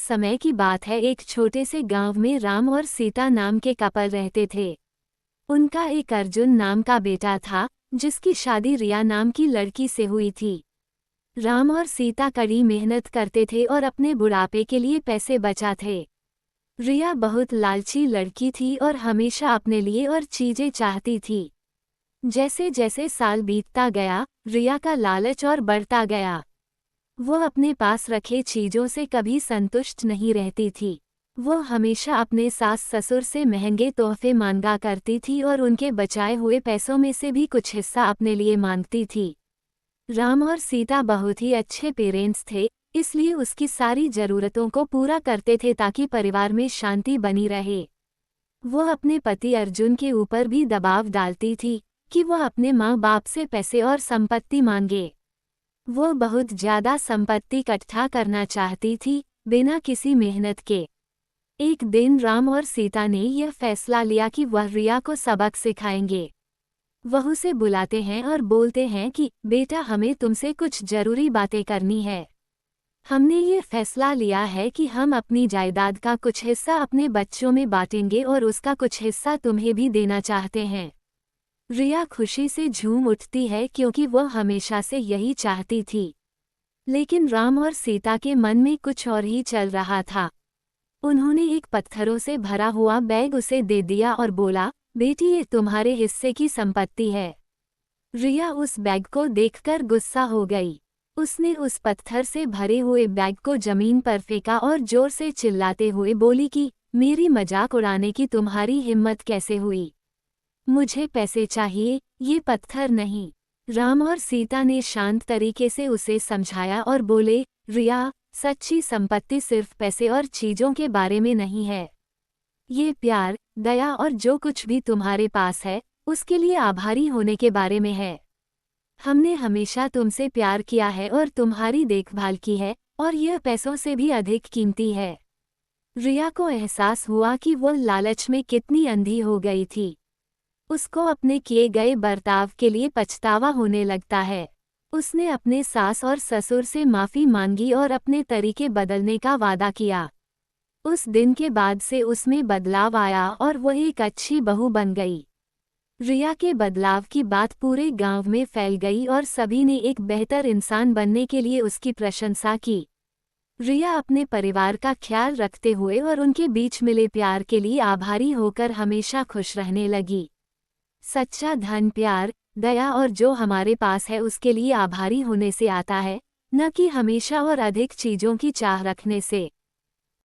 समय की बात है, एक छोटे से गांव में राम और सीता नाम के कपल रहते थे। उनका एक अर्जुन नाम का बेटा था, जिसकी शादी रिया नाम की लड़की से हुई थी। राम और सीता कड़ी मेहनत करते थे और अपने बुढ़ापे के लिए पैसे बचाते थे। रिया बहुत लालची लड़की थी और हमेशा अपने लिए और चीजें चाहती थी। जैसे जैसे साल बीतता गया, रिया का लालच और बढ़ता गया। वो अपने पास रखे चीजों से कभी संतुष्ट नहीं रहती थी। वो हमेशा अपने सास ससुर से महंगे तोहफे मांगा करती थी और उनके बचाए हुए पैसों में से भी कुछ हिस्सा अपने लिए मांगती थी। राम और सीता बहुत ही अच्छे पेरेंट्स थे, इसलिए उसकी सारी जरूरतों को पूरा करते थे ताकि परिवार में शांति बनी रहे। वो अपने पति अर्जुन के ऊपर भी दबाव डालती थी कि वो अपने माँ बाप से पैसे और संपत्ति मांगे। वो बहुत ज्यादा संपत्ति इकट्ठा करना चाहती थी, बिना किसी मेहनत के। एक दिन राम और सीता ने यह फैसला लिया कि वह रिया को सबक सिखाएंगे। वह उसे बुलाते हैं और बोलते हैं कि बेटा, हमें तुमसे कुछ जरूरी बातें करनी है। हमने ये फैसला लिया है कि हम अपनी जायदाद का कुछ हिस्सा अपने बच्चों में बांटेंगे और उसका कुछ हिस्सा तुम्हें भी देना चाहते हैं। रिया खुशी से झूम उठती है क्योंकि वह हमेशा से यही चाहती थी। लेकिन राम और सीता के मन में कुछ और ही चल रहा था। उन्होंने एक पत्थरों से भरा हुआ बैग उसे दे दिया और बोला, बेटी, ये तुम्हारे हिस्से की संपत्ति है। रिया उस बैग को देखकर गुस्सा हो गई। उसने उस पत्थर से भरे हुए बैग को जमीन पर फेंका और जोर से चिल्लाते हुए बोली कि मेरी मजाक उड़ाने की तुम्हारी हिम्मत कैसे हुई? मुझे पैसे चाहिए, ये पत्थर नहीं। राम और सीता ने शांत तरीके से उसे समझाया और बोले, रिया, सच्ची संपत्ति सिर्फ पैसे और चीजों के बारे में नहीं है। ये प्यार, दया और जो कुछ भी तुम्हारे पास है, उसके लिए आभारी होने के बारे में है। हमने हमेशा तुमसे प्यार किया है और तुम्हारी देखभाल की है, और यह पैसों से भी अधिक कीमती है। रिया को एहसास हुआ कि वो लालच में कितनी अंधी हो गई थी। उसको अपने किए गए बर्ताव के लिए पछतावा होने लगता है। उसने अपने सास और ससुर से माफी मांगी और अपने तरीके बदलने का वादा किया। उस दिन के बाद से उसमें बदलाव आया और वह एक अच्छी बहू बन गई। रिया के बदलाव की बात पूरे गांव में फैल गई और सभी ने एक बेहतर इंसान बनने के लिए उसकी प्रशंसा की। रिया अपने परिवार का ख्याल रखते हुए और उनके बीच मिले प्यार के लिए आभारी होकर हमेशा खुश रहने लगी। सच्चा धन प्यार, दया और जो हमारे पास है उसके लिए आभारी होने से आता है, न कि हमेशा और अधिक चीजों की चाह रखने से।